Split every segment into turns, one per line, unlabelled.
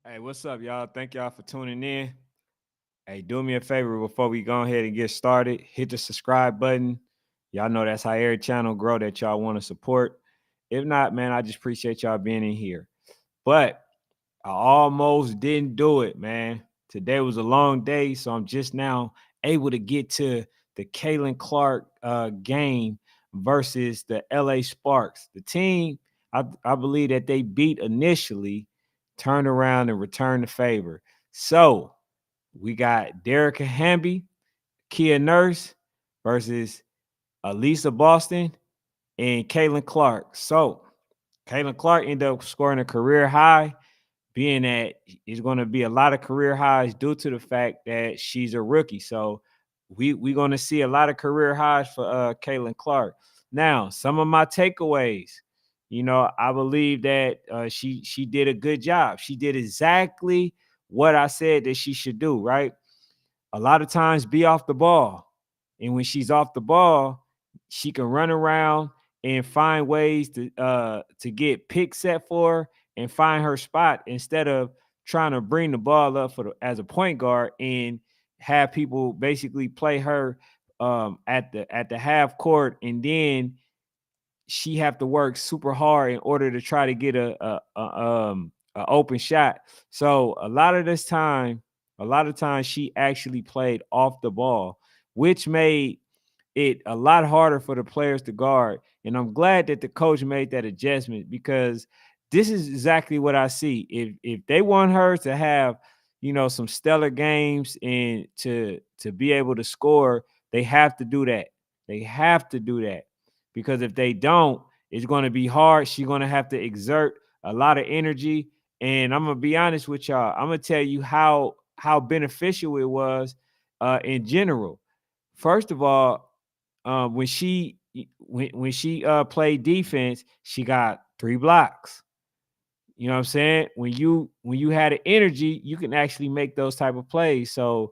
Hey, what's up, y'all? Thank y'all for tuning in. Hey, do me a favor before we go ahead and get started. Hit the subscribe button. Y'all know that's how every channel grow that y'all want to support. If not, man, I just appreciate y'all being in here. But I almost didn't do it, man. Today was a long day, so I'm just now able to get to the Kalen Clark game versus the LA Sparks. The team, I believe that they beat initially, turned around and returned the favor. So we got Derek Hamby, Kia Nurse versus Elisa Boston and Kalen Clark. So Kalen Clark ended up scoring a career high, being that it's going to be a lot of career highs due to the fact that she's a rookie. So we're going to see a lot of career highs for Caitlin Clark. Now, some of my takeaways, I believe that she did a good job. She did exactly what I said that she should do. Right, a lot of times be off the ball, and when she's off the ball, she can run around and find ways to get pick set for her and find her spot instead of trying to bring the ball up as a point guard and have people basically play her at the half court, and then she have to work super hard in order to try to get a open shot. So a lot of times she actually played off the ball, which made it a lot harder for the players to guard. And I'm glad that the coach made that adjustment, because this is exactly what I see. If they want her to have, some stellar games and to be able to score, they have to do that. They have to do that, because if they don't, it's going to be hard. She's going to have to exert a lot of energy. And I'm gonna be honest with y'all. I'm gonna tell you how beneficial it was in general. First of all, when she played defense, she got 3 blocks. You know what I'm saying? When you had the energy, you can actually make those type of plays. So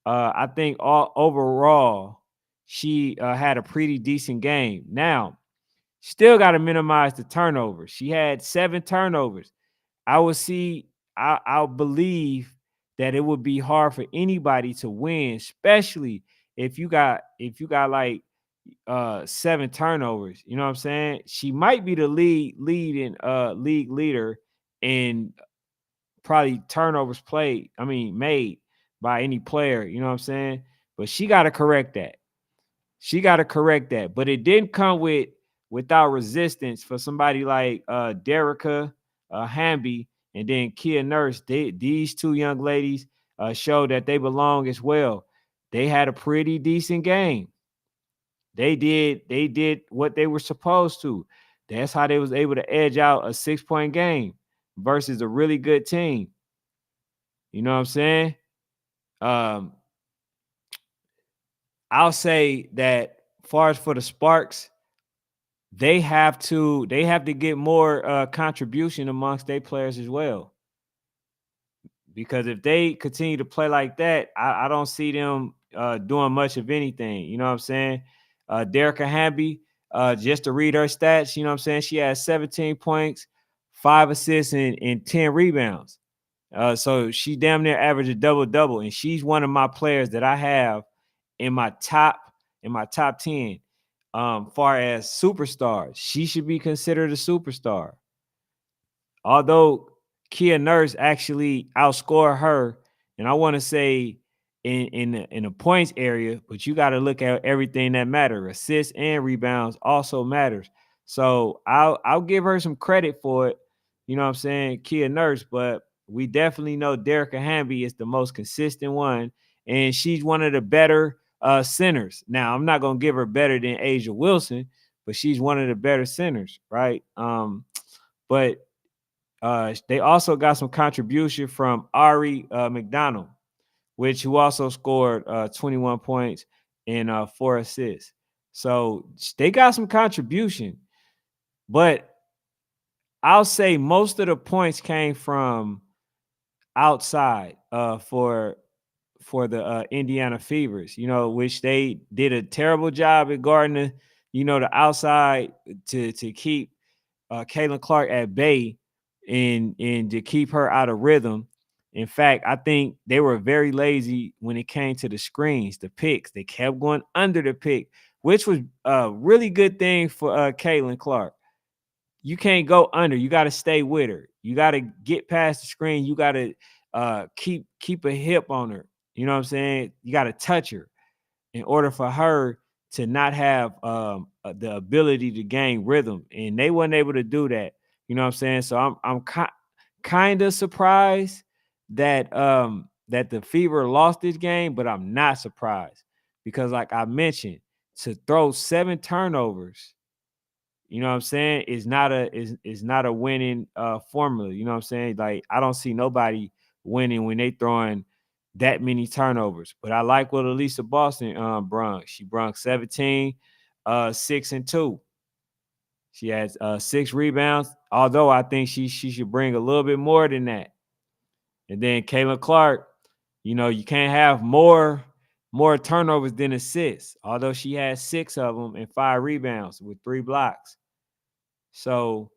I think all overall, she had a pretty decent game. Now, still got to minimize the turnovers. She had 7 turnovers. I would see. I'll believe that it would be hard for anybody to win, especially if you got like 7 turnovers. You know what I'm saying? She might be the league leader in probably turnovers played. I mean, made by any player. You know what I'm saying? But she got to correct that. She got to correct that. But it didn't come without resistance for somebody like Derica Hamby and then Kia Nurse. These two young ladies showed that they belong as well. They had a pretty decent game. They did what they were supposed to. That's how they was able to edge out a 6-point game versus a really good team. You know what I'm saying? Um, I'll say that far as for the Sparks, they have to get more contribution amongst their players as well. Because if they continue to play like that, I don't see them doing much of anything. You know what I'm saying? Derica Hamby, just to read her stats, you know what I'm saying? She has 17 points, 5 assists, and 10 rebounds. So she damn near averaged a double-double. And she's one of my players that I have in my top in my top 10. Far as superstars, she should be considered a superstar. Although Kia Nurse actually outscored her, and I want to say in the points area, but you got to look at everything that matters. Assists and rebounds also matters. So I'll give her some credit for it. You know what I'm saying, Kia Nurse, but we definitely know Derica Hamby is the most consistent one, and she's one of the better centers. Now, I'm not gonna give her better than Asia Wilson, but she's one of the better centers, right? But they also got some contribution from Ari McDonald, who also scored 21 points and 4 assists. So they got some contribution, but I'll say most of the points came from outside for the Indiana Fevers, which they did a terrible job at guarding the outside to keep Caitlin Clark at bay and to keep her out of rhythm. In fact, I think they were very lazy when it came to the screens, the picks. They kept going under the pick, which was a really good thing for Caitlin Clark. You can't go under. You got to stay with her. You got to get past the screen. You got to keep a hip on her. You know what I'm saying? You got to touch her in order for her to not have the ability to gain rhythm, and they weren't able to do that. You know what I'm saying? So I'm kind of surprised that that the Fever lost this game, but I'm not surprised because, like I mentioned, to throw 7 turnovers, you know what I'm saying, is not a winning formula. You know what I'm saying? Like, I don't see nobody winning when they throwing that many turnovers. But I like what Elisa Boston brung. She brung 17, 6 and 2. She has 6 rebounds, although I think she should bring a little bit more than that. And then Caitlin Clark, you know, you can't have more turnovers than assists, although she has 6 of them and 5 rebounds with 3 blocks. So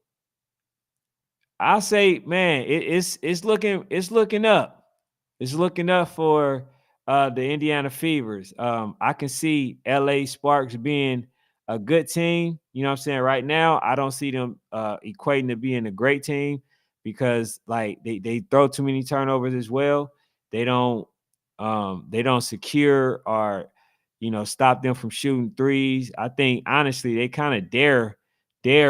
I say, man, it's looking up. It's looking up for the Indiana Fevers. I can see LA Sparks being a good team. You know what I'm saying? Right now, I don't see them equating to being a great team because, like, they throw too many turnovers as well. They don't secure or, you know, stop them from shooting threes. I think honestly they kind of dare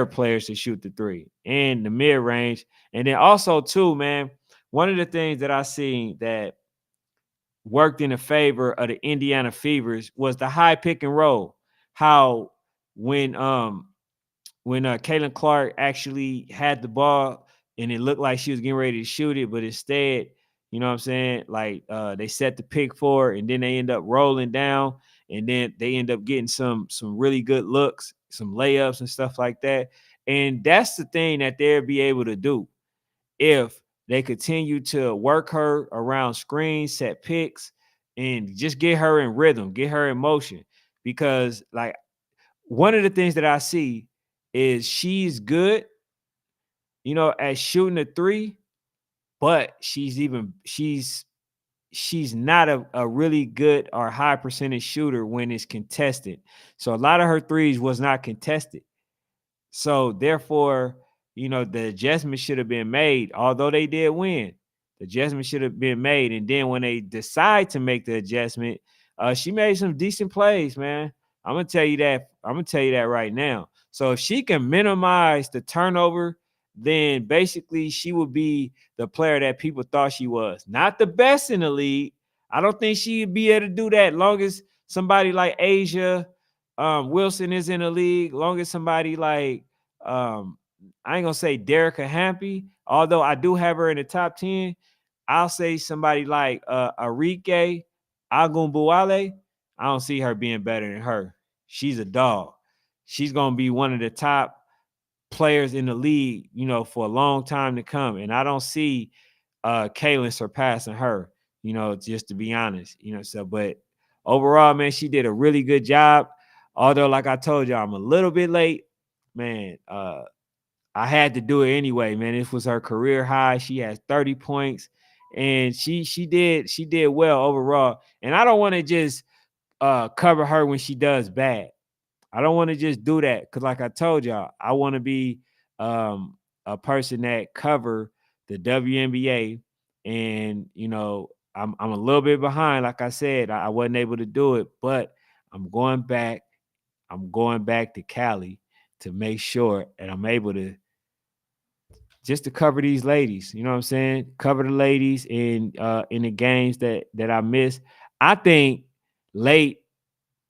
players to shoot the three and the mid range. And then also too, man, one of the things that I seen that worked in the favor of the Indiana Fevers was the high pick and roll. How when Caitlin Clark actually had the ball and it looked like she was getting ready to shoot it, but instead, you know what I'm saying, like they set the pick for her and then they end up rolling down and then they end up getting some really good looks, some layups and stuff like that. And that's the thing that they'll be able to do if they continue to work her around screens, set picks, and just get her in rhythm, get her in motion. Because, like, one of the things that I see is she's good, you know, at shooting a three, but she's not a really good or high percentage shooter when it's contested. So a lot of her threes was not contested. So therefore, you know, the adjustment should have been made, although they did win. The adjustment should have been made. And then when they decide to make the adjustment, she made some decent plays, man. I'm gonna tell you that. I'm gonna tell you that right now. So if she can minimize the turnover, then basically she would be the player that people thought she was. Not the best in the league. I don't think she'd be able to do that long as somebody like Asia Wilson is in the league, long as somebody like I ain't gonna say Derica Hampy, although I do have her in the top 10. I'll say somebody like Arike Agumbuale. I don't see her being better than her. She's a dog. She's gonna be one of the top players in the league, you know, for a long time to come. And I don't see Kaylin surpassing her, you know, just to be honest, you know. So, but overall, man, she did a really good job. Although, like I told you, I'm a little bit late, man. I had to do it anyway, man. This was her career high. She has 30 points, and she did well overall. And I don't want to just cover her when she does bad. I don't want to just do that because, like I told y'all, I want to be a person that cover the WNBA, and you know, I'm a little bit behind. Like I said, I wasn't able to do it, but I'm going back. I'm going back to Cali to make sure that I'm able to just to cover these ladies. You know what I'm saying? Cover the ladies in the games that I miss. I think late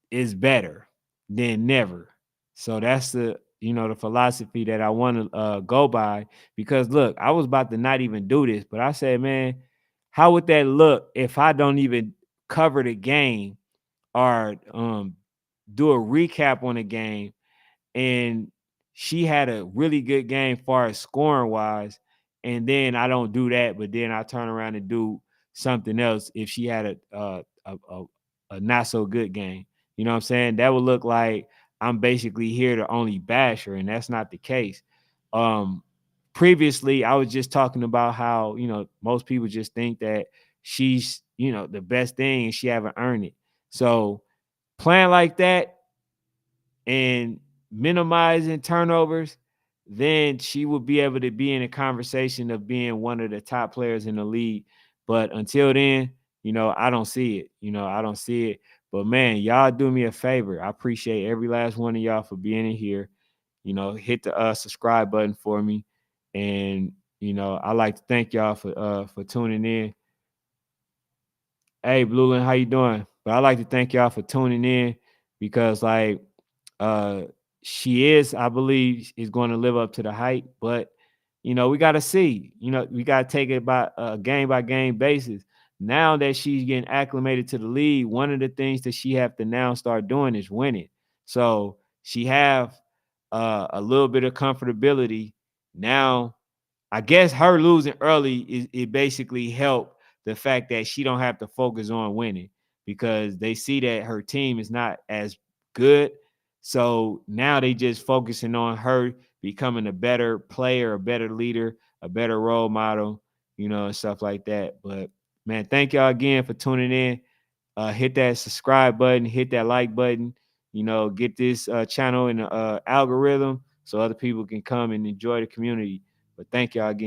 is better than never. So that's the, you know, the philosophy that I want to go by. Because look, I was about to not even do this, but I said, man, how would that look if I don't even cover the game or do a recap on the game? And she had a really good game far as scoring wise, and then I don't do that, but then I turn around and do something else if she had a not so good game. You know what I'm saying? That would look like I'm basically here to only bash her, and that's not the case. Um, previously I was just talking about how, most people just think that she's, the best thing and she haven't earned it. So playing like that and minimizing turnovers, then she will be able to be in a conversation of being one of the top players in the league. But until then, I don't see it. I don't see it. But man, y'all do me a favor. I appreciate every last one of y'all for being in here. Hit the subscribe button for me. And I like to thank y'all for tuning in. Hey, Blueland, how you doing? But I like to thank y'all for tuning in because uh she is, I believe, is going to live up to the hype. But we got to see. We got to take it by game basis. Now that she's getting acclimated to the league, one of the things that she have to now start doing is winning. So she have a little bit of comfortability now. I guess her losing early it basically helped the fact that she don't have to focus on winning because they see that her team is not as good. So now they just focusing on her becoming a better player, a better leader, a better role model, and stuff like that. But man, thank y'all again for tuning in. Hit that subscribe button, hit that like button, get this channel in the algorithm so other people can come and enjoy the community. But thank y'all again.